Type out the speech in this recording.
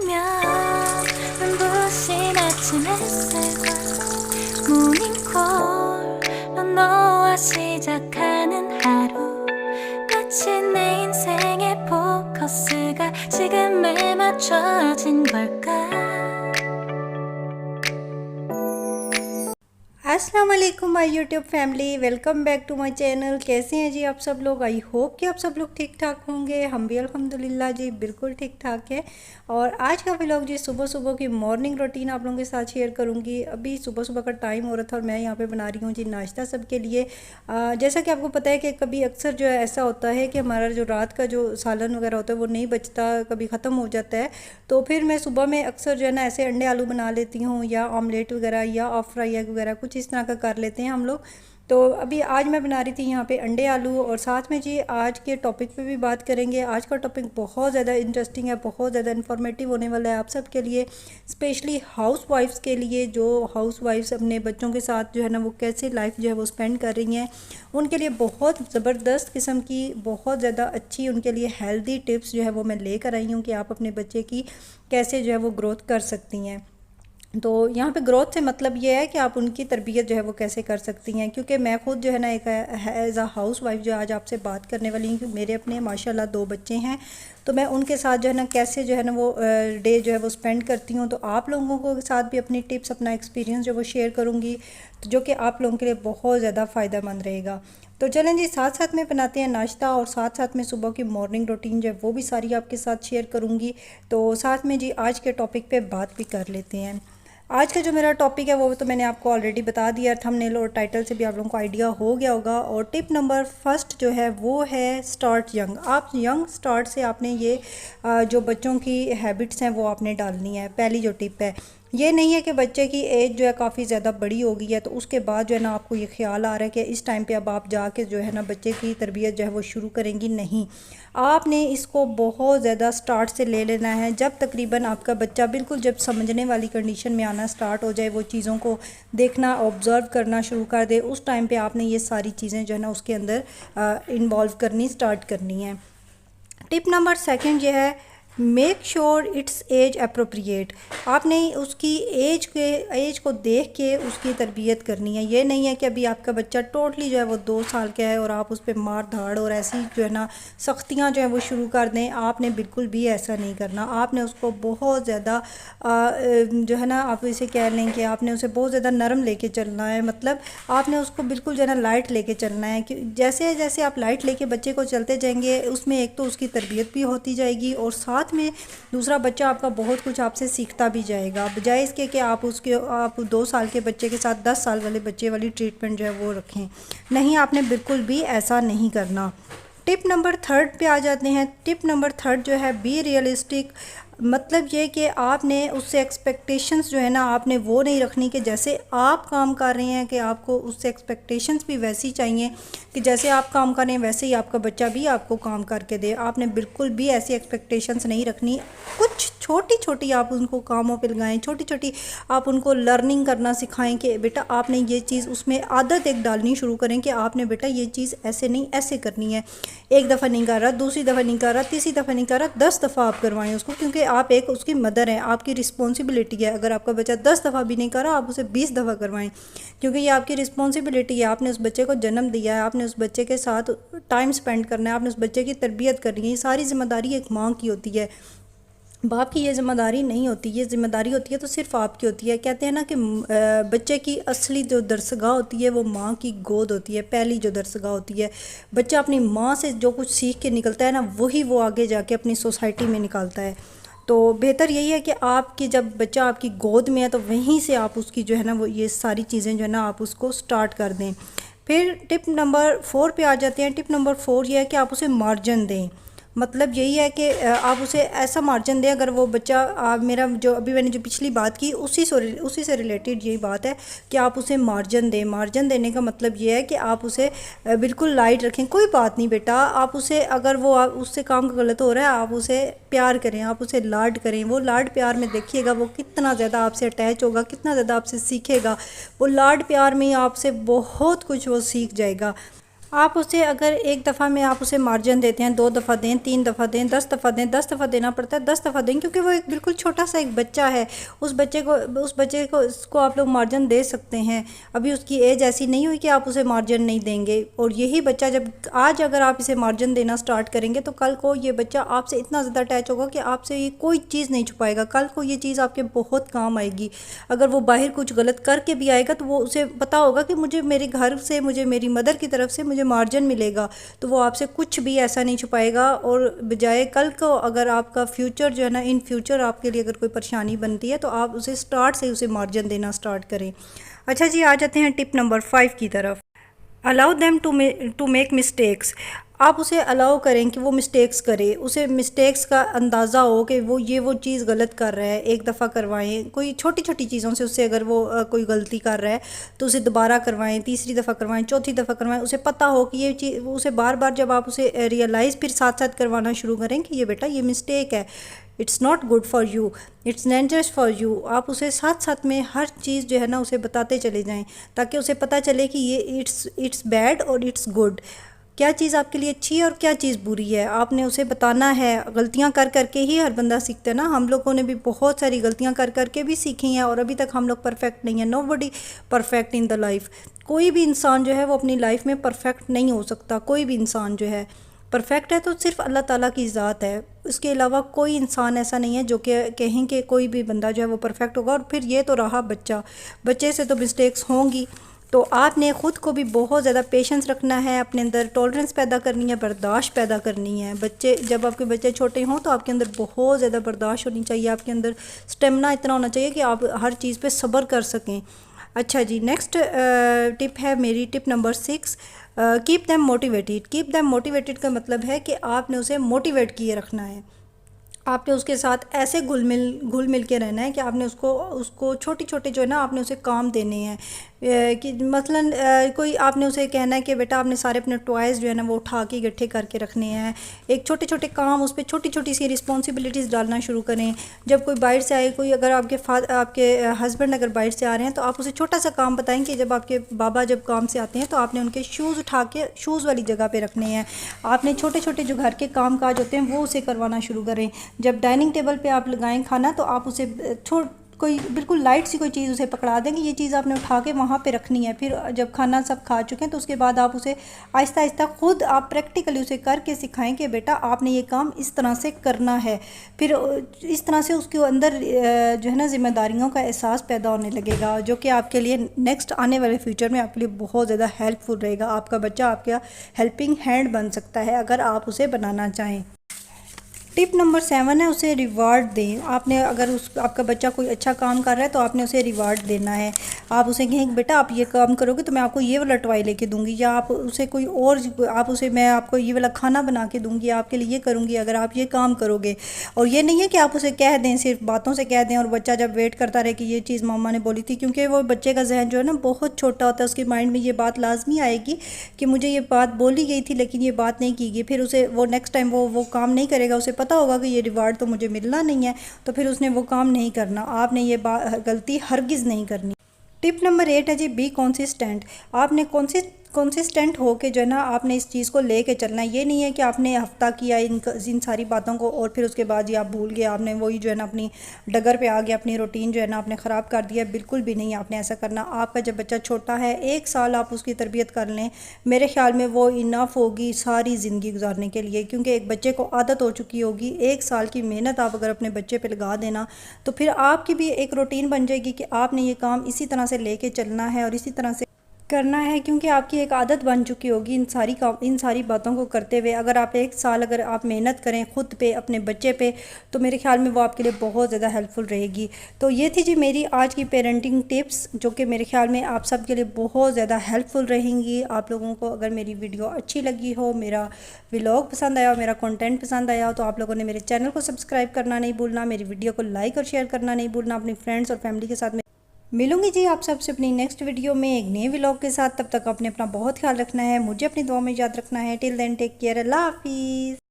아니면 눈부신 아침 햇살과 모닝콜로 너와 시작하는 하루 마치 내 인생의 포커스가 지금에 맞춰진 걸까. अस्सलाम वालेकुम my YouTube family, welcome back to my channel. कैसे हैं जी आप सब लोग? आई होप कि आप सब लोग ठीक ठाक होंगे। हम भी अल्हम्दुलिल्लाह जी बिल्कुल ठीक ठाक है। और आज का व्लॉग जी सुबह सुबह की मॉर्निंग रूटीन आप लोगों के साथ शेयर करूंगी। अभी सुबह सुबह का टाइम हो रहा था और मैं यहाँ पे बना रही हूँ जी नाश्ता सबके लिए। जैसा कि आपको पता है कि कभी अक्सर जो है ऐसा होता है कि हमारा जो रात का जो सालन वगैरह होता है वो नहीं बचता, कभी ख़त्म हो जाता है। तो फिर मैं सुबह में अक्सर जो है ना ऐसे अंडे आलू बना लेती हूँ या ऑमलेट वगैरह या ऑफ फ्राई एग वगैरह कुछ इस तरह का कर लेते हैं हम लोग। तो अभी आज मैं बना रही थी यहाँ पे अंडे आलू, और साथ में जी आज के टॉपिक पे भी बात करेंगे। आज का टॉपिक बहुत ज़्यादा इंटरेस्टिंग है, बहुत ज़्यादा इन्फॉर्मेटिव होने वाला है आप सब के लिए, स्पेशली हाउस वाइफ्स के लिए। जो हाउस वाइफ्स अपने बच्चों के साथ जो है ना वो कैसे लाइफ जो है वो स्पेंड कर रही हैं, उनके लिए बहुत ज़बरदस्त किस्म की, बहुत ज़्यादा अच्छी उनके लिए हेल्दी टिप्स जो है वो मैं लेकर आई हूँ कि आप अपने बच्चे की कैसे जो है वो ग्रोथ कर सकती हैं। तो यहाँ पे ग्रोथ से मतलब ये है कि आप उनकी तरबियत जो है वो कैसे कर सकती हैं। क्योंकि मैं खुद जो है ना एक एज अ हाउस वाइफ जो आज आपसे बात करने वाली हूँ कि मेरे अपने माशाल्लाह 2 बच्चे हैं। तो मैं उनके साथ जो है ना कैसे जो है ना वो डे जो है वो स्पेंड करती हूँ। तो आप लोगों को साथ भी अपनी टिप्स, अपना एक्सपीरियंस जो वो शेयर करूँगी, तो जो कि आप लोगों के लिए बहुत ज़्यादा फ़ायदेमंद रहेगा। तो चलें जी साथ साथ में बनाते हैं नाश्ता, और साथ साथ में सुबह की मॉर्निंग रूटीन जो है वो भी सारी आपके साथ शेयर करूँगी। तो साथ में जी आज के टॉपिक पे बात भी कर लेते हैं। आज का जो मेरा टॉपिक है वो तो मैंने आपको ऑलरेडी बता दिया, थंबनेल और टाइटल से भी आप लोगों को आइडिया हो गया होगा। और टिप नंबर फर्स्ट जो है वो है स्टार्ट यंग। आप यंग स्टार्ट से आपने ये जो बच्चों की हैबिट्स हैं वो आपने डालनी है। पहली जो टिप है ये नहीं है कि बच्चे की एज जो है काफ़ी ज़्यादा बड़ी हो गई है तो उसके बाद जो है ना आपको ये ख्याल आ रहा है कि इस टाइम पे अब आप जाके जो है ना बच्चे की तरबियत जो है वो शुरू करेंगी। नहीं, आपने इसको बहुत ज़्यादा स्टार्ट से ले लेना है। जब तकरीबन आपका बच्चा बिल्कुल जब समझने वाली कंडीशन में आना स्टार्ट हो जाए, वो चीज़ों को देखना, ऑब्ज़र्व करना शुरू कर दे, उस टाइम पे आपने ये सारी चीज़ें जो है ना उसके अंदर इन्वॉल्व करनी स्टार्ट करनी है। टिप नंबर सेकंड ये है make sure it's age appropriate. आपने उसकी एज को देख के उसकी तरबियत करनी है। ये नहीं है कि अभी आपका बच्चा टोटली जो है वो 2 साल का है और आप उस पर मार धाड़ और ऐसी जो है ना सख्तियाँ जो है वो शुरू कर दें। आपने बिल्कुल भी ऐसा नहीं करना। आपने उसको बहुत ज़्यादा जो है ना आप इसे कह लें कि आपने उसे बहुत ज़्यादा नरम लेके चलना है। मतलब आपने उसको बिल्कुल जो है ना लाइट लेके चलना है कि जैसे जैसे आप लाइट लेके बच्चे को चलते जाएंगे उसमें एक तो उसकी तरबियत भी होती जाएगी और साथ में दूसरा बच्चा आपका बहुत कुछ आपसे सीखता भी जाएगा, बजाय इसके कि आप 2 साल के बच्चे के साथ 10 साल वाले बच्चे वाली ट्रीटमेंट जो है वो रखें। नहीं, आपने बिल्कुल भी ऐसा नहीं करना। टिप नंबर थर्ड पे आ जाते हैं। टिप नंबर थर्ड जो है बी रियलिस्टिक। मतलब ये कि आपने उससे एक्सपेक्टेशंस जो है ना आपने वो नहीं रखनी कि जैसे आप काम कर रहे हैं कि आपको उससे एक्सपेक्टेशंस भी वैसी चाहिए कि जैसे आप काम कर रहे हैं वैसे ही आपका बच्चा भी आपको काम करके दे। आपने बिल्कुल भी ऐसी एक्सपेक्टेशंस नहीं रखनी। कुछ छोटी छोटी आप उनको कामों पे लगाएं, छोटी छोटी आप उनको लर्निंग करना सिखाएं कि बेटा आपने ये चीज़, उसमें आदत एक डालनी शुरू करें कि आपने बेटा ये चीज़ ऐसे नहीं ऐसे करनी है। एक दफ़ा नहीं कर रहा, दूसरी दफ़ा नहीं कर रहा, तीसरी दफ़ा नहीं कर रहा, 10 दफ़ा आप करवाएं उसको, क्योंकि आप एक उसकी मदर हैं, आपकी रिस्पॉन्सिबिलिटी है। अगर आपका बच्चा 10 दफ़ा भी नहीं कर रहा, आप उसे 20 दफ़ा करवाएं, क्योंकि ये आपकी रिस्पॉन्सिबिलिटी है। आपने उस बच्चे को जन्म दिया है, आपने उस बच्चे के साथ टाइम स्पेंड करना है, आपने उस बच्चे की तरबियत करनी है। ये सारी ज़िम्मेदारी एक माँ की होती है, बाप की ये ज़िम्मेदारी नहीं होती। ये ज़िम्मेदारी होती है तो सिर्फ आपकी होती है। कहते हैं ना कि बच्चे की असली जो दरसगाह होती है वो माँ की गोद होती है, पहली जो दरसगाह होती है। बच्चा अपनी माँ से जो कुछ सीख के निकलता है ना वही वो आगे जाके अपनी सोसाइटी में निकालता है। तो बेहतर यही है कि आपकी जब बच्चा आपकी गोद में है तो वहीं से आप उसकी जो है ना वो ये सारी चीज़ें जो है ना आप उसको स्टार्ट कर दें। फिर टिप नंबर 4 पे आ जाते हैं। टिप नंबर 4 ये है कि आप उसे मार्जिन दें। मतलब यही है कि आप उसे ऐसा मार्जिन दें, अगर वो बच्चा मेरा जो अभी मैंने जो पिछली बात की उसी से रिलेटेड यही बात है कि आप उसे मार्जिन दें। मार्जिन देने का मतलब ये है कि आप उसे बिल्कुल लाइट रखें। कोई बात नहीं बेटा, आप उसे अगर वो उससे काम गलत हो रहा है आप उसे प्यार करें, आप उसे लाड करें। वो लाड प्यार में देखिएगा वो कितना ज़्यादा आपसे अटैच होगा, कितना ज़्यादा आपसे सीखेगा। वो लाड प्यार में ही आपसे बहुत कुछ वो सीख जाएगा। आप उसे अगर एक दफ़ा में आप उसे मार्जिन देते हैं, 2 दफ़ा दें, 3 दफ़ा दें, 10 दफ़ा दें, 10 दफ़ा देना पड़ता है, 10 दफ़ा दें, क्योंकि वो एक बिल्कुल छोटा सा एक बच्चा है। उस बच्चे को उसको आप लोग मार्जिन दे सकते हैं। अभी उसकी एज ऐसी नहीं हुई कि आप उसे मार्जिन नहीं देंगे। और यही बच्चा जब आज अगर आप इसे मार्जिन देना स्टार्ट करेंगे तो कल को ये बच्चा आपसे इतना ज़्यादा अटैच होगा कि आपसे ये कोई चीज़ नहीं छुपाएगा। कल को ये चीज़ आपके बहुत काम आएगी। अगर वो बाहर कुछ गलत करके भी आएगा तो वो उसे पता होगा कि मुझे मेरे घर से, मुझे मेरी मदर की तरफ से मुझे मार्जिन मिलेगा, तो वो आपसे कुछ भी ऐसा नहीं छुपाएगा। और बजाय कल को अगर आपका फ्यूचर जो है ना, इन फ्यूचर आपके लिए अगर कोई परेशानी बनती है तो आप उसे स्टार्ट से उसे मार्जिन देना स्टार्ट करें। अच्छा जी, आ जाते हैं टिप नंबर 5 की तरफ। Allow them to make mistakes. आप उसे अलाउ करें कि वो मिस्टेक्स करे, उसे मिस्टेक्स का अंदाज़ा हो कि वो चीज़ गलत कर रहा है। एक दफ़ा करवाएं, कोई छोटी छोटी चीज़ों से उससे अगर वो कोई गलती कर रहा है तो उसे दोबारा करवाएं, तीसरी दफ़ा करवाएं, चौथी दफ़ा करवाएं। उसे पता हो कि ये चीज़, उसे बार बार जब आप उसे रियलाइज़ फिर साथ साथ करवाना शुरू करें कि ये बेटा ये मिस्टेक है, it's not good for you, it's dangerous for you. आप उसे साथ साथ में हर चीज़ जो है ना उसे बताते चले जाएं, ताकि उसे पता चले कि ये इट्स बैड और इट्स गुड। क्या चीज़ आपके लिए अच्छी है और क्या चीज़ बुरी है, आपने उसे बताना है। गलतियां कर करके ही हर बंदा सीखता है ना। हम लोगों ने भी बहुत सारी गलतियां कर करके भी सीखी हैं और अभी तक हम लोग परफेक्ट नहीं है। Nobody perfect in the life. कोई भी इंसान जो है वो अपनी लाइफ में परफेक्ट नहीं हो सकता। कोई भी इंसान जो है परफेक्ट है तो सिर्फ अल्लाह ताला की ज़ात है। उसके अलावा कोई इंसान ऐसा नहीं है जो कि कहें कि कोई भी बंदा जो है वो परफेक्ट होगा। और फिर ये तो रहा बच्चा, बच्चे से तो मिस्टेक्स होंगी। तो आपने ख़ुद को भी बहुत ज़्यादा पेशेंस रखना है, अपने अंदर टॉलरेंस पैदा करनी है, बर्दाश्त पैदा करनी है। जब आपके बच्चे छोटे हों तो आपके अंदर बहुत ज़्यादा बर्दाश्त होनी चाहिए, आपके अंदर स्टेमिना इतना होना चाहिए कि आप हर चीज़ पे सब्र कर सकें। अच्छा जी, नेक्स्ट टिप है मेरी, tip number 6। Keep them motivated. Keep them motivated का मतलब है कि आपने उसे मोटिवेट किए रखना है। आपने उसके साथ ऐसे घुल मिल के रहना है कि आपने उसको छोटे छोटे जो है ना आपने उसे काम देने हैं। कि मसलन कोई आपने उसे कहना है कि बेटा आपने सारे अपने टॉयज़ जो है ना वो उठा के इकट्ठे करके रखने हैं। एक छोटे छोटे काम, उस पर छोटी छोटी सी रिस्पॉन्सिबिलिटीज़ डालना शुरू करें। जब कोई बाहर से आए, कोई अगर आपके हस्बैंड अगर बाहर से आ रहे हैं तो आप उसे छोटा सा काम बताएं कि जब आपके बाबा जब काम से आते हैं तो आपने उनके शूज़ उठा के शूज़ वाली जगह पे रखने हैं। आपने छोटे छोटे जो घर के काम काज होते हैं वो उसे करवाना शुरू करें। जब डाइनिंग टेबल पे आप लगाएं खाना तो आप उसे कोई बिल्कुल लाइट सी कोई चीज़ उसे पकड़ा दें कि ये चीज़ आपने उठा के वहाँ पे रखनी है। फिर जब खाना सब खा चुके हैं तो उसके बाद आप उसे आहिस्ता आहिस्ता खुद आप प्रैक्टिकली उसे करके सिखाएं कि बेटा आपने ये काम इस तरह से करना है। फिर इस तरह से उसके अंदर जो है ना जिम्मेदारियों का एहसास पैदा होने लगेगा, जो कि आपके लिए नेक्स्ट आने वाले फ्यूचर में आपके लिए बहुत ज़्यादा हेल्पफुल रहेगा। आपका बच्चा आपका हेल्पिंग हैंड बन सकता है अगर आप उसे बनाना चाहें। टिप नंबर 7 है, उसे रिवार्ड दें। आपने अगर आपका बच्चा कोई अच्छा काम कर रहा है तो आपने उसे रिवार्ड देना है। आप उसे कहें कि बेटा आप ये काम करोगे तो मैं आपको ये वाला टॉय लेके दूंगी, या आप उसे कोई और मैं आपको ये वाला खाना बना के दूंगी, आपके लिए ये करूंगी अगर आप ये काम करोगे। और ये नहीं है कि आप उसे कह दें, सिर्फ बातों से कह दें और बच्चा जब वेट करता रहे कि ये चीज़ मामा ने बोली थी, क्योंकि वो बच्चे का जहन जो है ना बहुत छोटा होता है। उसके माइंड में ये बात लाजमी आएगी कि मुझे ये बात बोली गई थी लेकिन ये बात नहीं की गई। फिर उसे वो नेक्स्ट टाइम वो काम नहीं करेगा। उसे पता होगा कि ये रिवार्ड तो मुझे मिलना नहीं है, तो फिर उसने वो काम नहीं करना। आपने ये गलती हरगिज़ नहीं करनी। टिप नंबर 8 है जी, बी कॉन्सिस्टेंट। आपने कॉन्सिस्टेंट हो के जो है ना आपने इस चीज़ को लेके चलना है। ये नहीं है कि आपने हफ्ता किया इन सारी बातों को और फिर उसके बाद ये आप भूल गए, आपने वही जो है ना अपनी डगर पे आ गया, अपनी रूटीन जो है ना आपने ख़राब कर दिया। बिल्कुल भी नहीं आपने ऐसा करना। आपका जब बच्चा छोटा है, 1 साल आप उसकी तरबियत कर लें, मेरे ख्याल में वो इनफ होगी सारी ज़िंदगी गुजारने के लिए, क्योंकि एक बच्चे को आदत हो चुकी होगी। 1 साल की मेहनत आप अगर अपने बच्चे पर लगा देना तो फिर आपकी भी एक रूटीन बन जाएगी कि आपने ये काम इसी तरह से लेके चलना है और इसी तरह से करना है, क्योंकि आपकी एक आदत बन चुकी होगी इन सारी बातों को करते हुए। अगर आप 1 साल अगर आप मेहनत करें खुद पे, अपने बच्चे पे, तो मेरे ख्याल में वो आपके लिए बहुत ज़्यादा हेल्पफुल रहेगी। तो ये थी जी मेरी आज की पेरेंटिंग टिप्स, जो कि मेरे ख्याल में आप सब के लिए बहुत ज़्यादा हेल्पफुल रहेंगी। आप लोगों को अगर मेरी वीडियो अच्छी लगी हो, मेरा व्लॉग पसंद आया हो, मेरा कंटेंट पसंद आया हो, तो आप लोगों ने मेरे चैनल को सब्सक्राइब करना नहीं भूलना, मेरी वीडियो को लाइक और शेयर करना नहीं भूलना। अपनी फ्रेंड्स और फैमिली के साथ मिलूंगी जी आप सबसे अपनी नेक्स्ट वीडियो में एक नए व्लॉग के साथ। तब तक आपने अपना बहुत ख्याल रखना है, मुझे अपनी दुआ में याद रखना है। टिल देन टेक केयर, अल्लाह हाफिज़।